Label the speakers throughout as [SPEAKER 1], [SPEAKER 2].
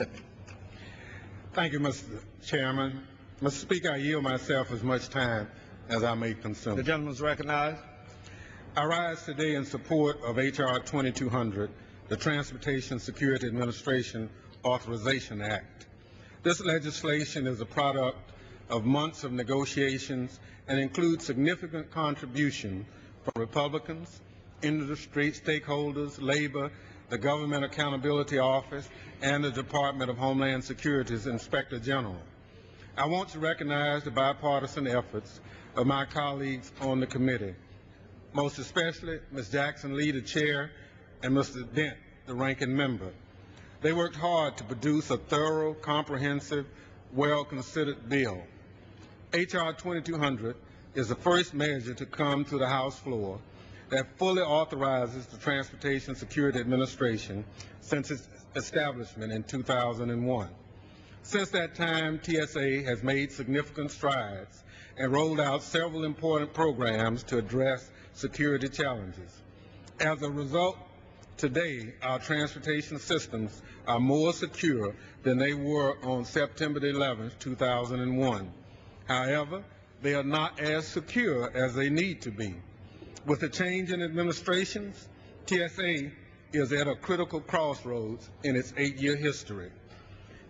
[SPEAKER 1] Mississippi.
[SPEAKER 2] Thank you, Mr. Chairman. Mr. Speaker, I yield myself as much time as I may consume.
[SPEAKER 1] The gentleman is recognized.
[SPEAKER 2] I rise today in support of H.R. 2200, the Transportation Security Administration Authorization Act. This legislation is a product of months of negotiations and includes significant contribution from Republicans, industry stakeholders, labor, the Government Accountability Office, and the Department of Homeland Security's Inspector General. I want to recognize the bipartisan efforts of my colleagues on the committee, most especially Ms. Jackson Lee, the chair, and Mr. Dent, the ranking member. They worked hard to produce a thorough, comprehensive, well-considered bill. H.R. 2200 is the first measure to come to the House floor that fully authorizes the Transportation Security Administration since its establishment in 2001. Since that time, TSA has made significant strides and rolled out several important programs to address security challenges. As a result, today, our transportation systems are more secure than they were on September 11, 2001. However, they are not as secure as they need to be. With the change in administrations, TSA is at a critical crossroads in its 8-year history.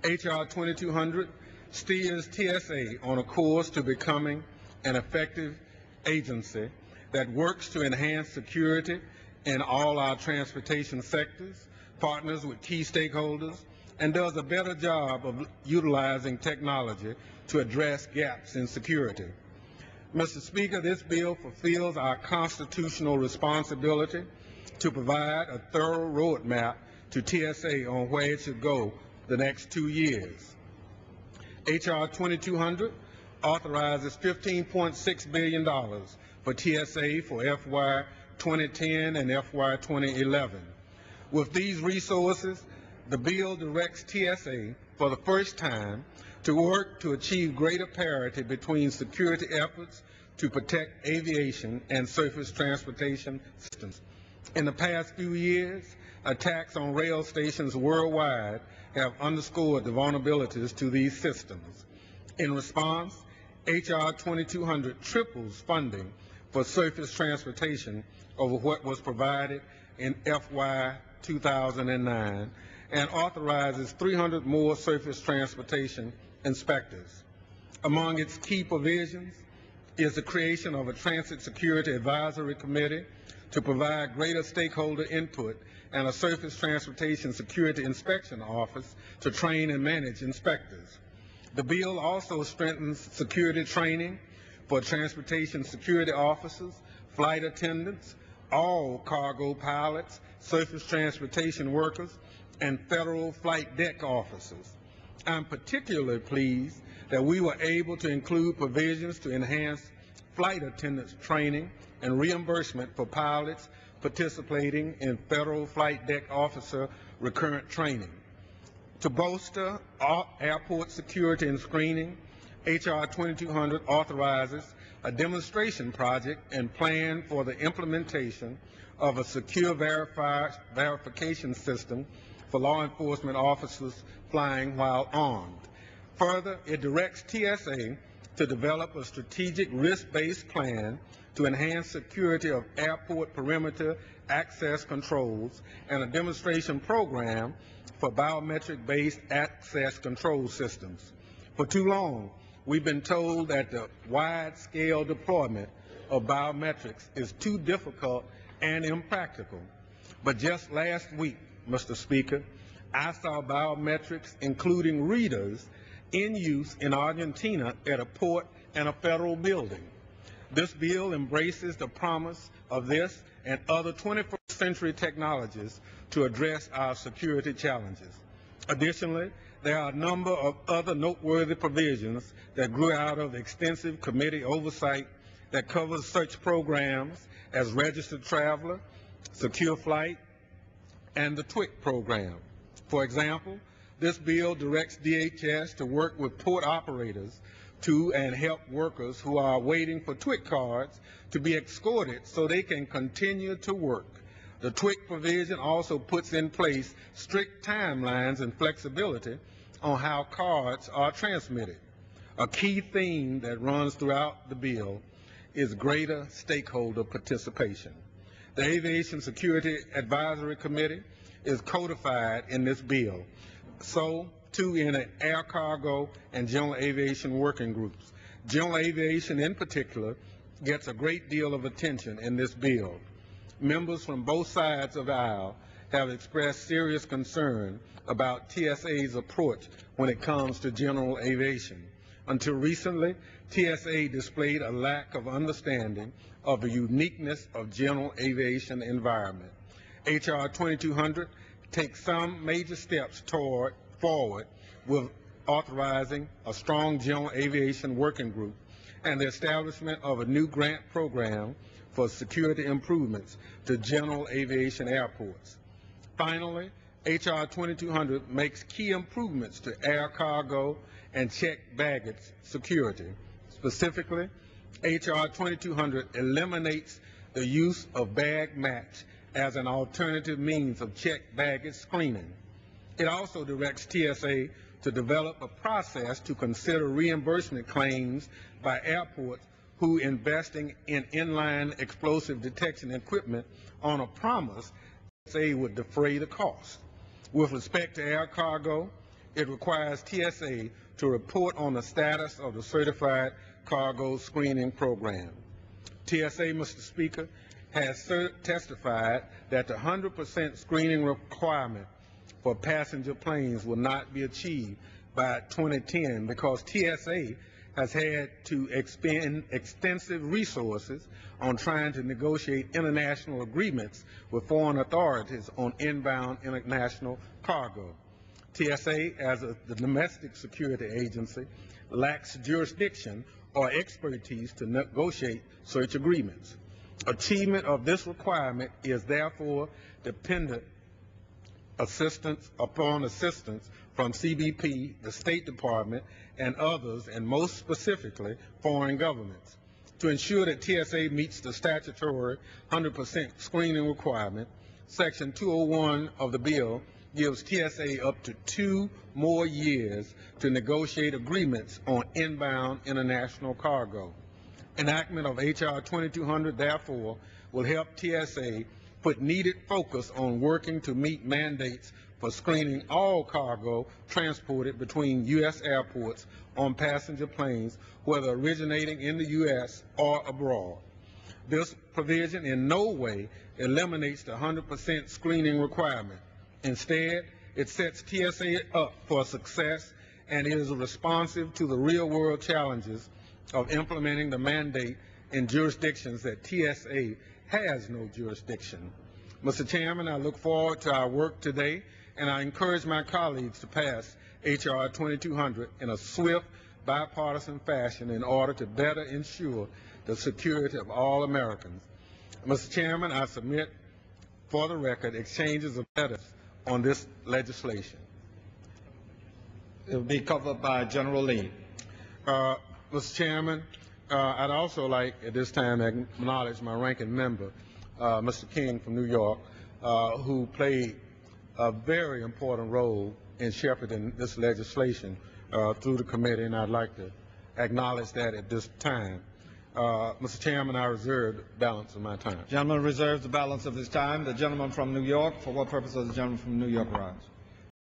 [SPEAKER 2] H.R. 2200 steers TSA on a course to becoming an effective agency that works to enhance security in all our transportation sectors, partners with key stakeholders, and does a better job of utilizing technology to address gaps in security. Mr. Speaker, this bill fulfills our constitutional responsibility to provide a thorough roadmap to TSA on where it should go the next 2 years. H.R. 2200 authorizes $15.6 billion for TSA for FY 2010 and FY 2011. With these resources, the bill directs TSA for the first time to work to achieve greater parity between security efforts to protect aviation and surface transportation systems. In the past few years, attacks on rail stations worldwide have underscored the vulnerabilities to these systems. In response, H.R. 2200 triples funding for surface transportation over what was provided in FY 2009 and authorizes 300 more surface transportation inspectors. Among its key provisions is the creation of a Transit Security Advisory Committee to provide greater stakeholder input and a Surface Transportation Security Inspection Office to train and manage inspectors. The bill also strengthens security training for transportation security officers, flight attendants, all cargo pilots, surface transportation workers, and federal flight deck officers. I'm particularly pleased that we were able to include provisions to enhance flight attendants training and reimbursement for pilots participating in federal flight deck officer recurrent training. To bolster airport security and screening, H.R. 2200 authorizes a demonstration project and plan for the implementation of a secure verification system for law enforcement officers flying while armed. Further, it directs TSA to develop a strategic risk-based plan to enhance security of airport perimeter access controls and a demonstration program for biometric-based access control systems. For too long, we've been told that the wide-scale deployment of biometrics is too difficult and impractical. But just last week, Mr. Speaker, I saw biometrics, including readers, in use in Argentina at a port and a federal building. This bill embraces the promise of this and other 21st century technologies to address our security challenges. Additionally, there are a number of other noteworthy provisions that grew out of extensive committee oversight that covers such programs as Registered Traveler, Secure Flight, and the TWIC program. For example, this bill directs DHS to work with port operators to and help workers who are waiting for TWIC cards to be escorted so they can continue to work. The TWIC provision also puts in place strict timelines and flexibility on how cards are transmitted. A key theme that runs throughout the bill is greater stakeholder participation. The Aviation Security Advisory Committee is codified in this bill, so too in the air cargo and general aviation working groups. General aviation in particular gets a great deal of attention in this bill. Members from both sides of the aisle have expressed serious concern about TSA's approach when it comes to general aviation. Until recently, TSA displayed a lack of understanding of the uniqueness of general aviation environment. H.R. 2200 takes some major steps forward with authorizing a strong general aviation working group and the establishment of a new grant program for security improvements to general aviation airports. Finally, H.R. 2200 makes key improvements to air cargo and checked baggage security. Specifically, H.R. 2200 eliminates the use of bag match as an alternative means of checked baggage screening. It also directs TSA to develop a process to consider reimbursement claims by airports who investing in inline explosive detection equipment on a promise TSA would defray the cost. With respect to air cargo, it requires TSA to report on the status of the Certified Cargo Screening Program. TSA, Mr. Speaker, has testified that the 100% screening requirement for passenger planes will not be achieved by 2010 because TSA has had to expend extensive resources on trying to negotiate international agreements with foreign authorities on inbound international cargo. TSA, as the domestic security agency, lacks jurisdiction or expertise to negotiate such agreements. Achievement of this requirement is therefore dependent upon assistance from CBP, the State Department, and others, and most specifically, foreign governments. To ensure that TSA meets the statutory 100% screening requirement, Section 201 of the bill gives TSA up to 2 more years to negotiate agreements on inbound international cargo. Enactment of H.R. 2200, therefore, will help TSA put needed focus on working to meet mandates for screening all cargo transported between U.S. airports on passenger planes, whether originating in the U.S. or abroad. This provision in no way eliminates the 100% screening requirement. Instead, it sets TSA up for success and is responsive to the real-world challenges of implementing the mandate in jurisdictions that TSA has no jurisdiction. Mr. Chairman, I look forward to our work today, and I encourage my colleagues to pass H.R. 2200 in a swift, bipartisan fashion in order to better ensure the security of all Americans. Mr. Chairman, I submit for the record exchanges of letters on this legislation.
[SPEAKER 1] It will be covered by General Lee.
[SPEAKER 2] Mr. Chairman, I'd also like at this time to acknowledge my ranking member, Mr. King from New York, who played a very important role in shepherding this legislation through the committee, and I'd like to acknowledge that at this time. Mr. Chairman, I reserve the balance of my time.
[SPEAKER 1] Gentleman reserves the balance of his time. The gentleman from New York, for what purpose does the gentleman from New York rise?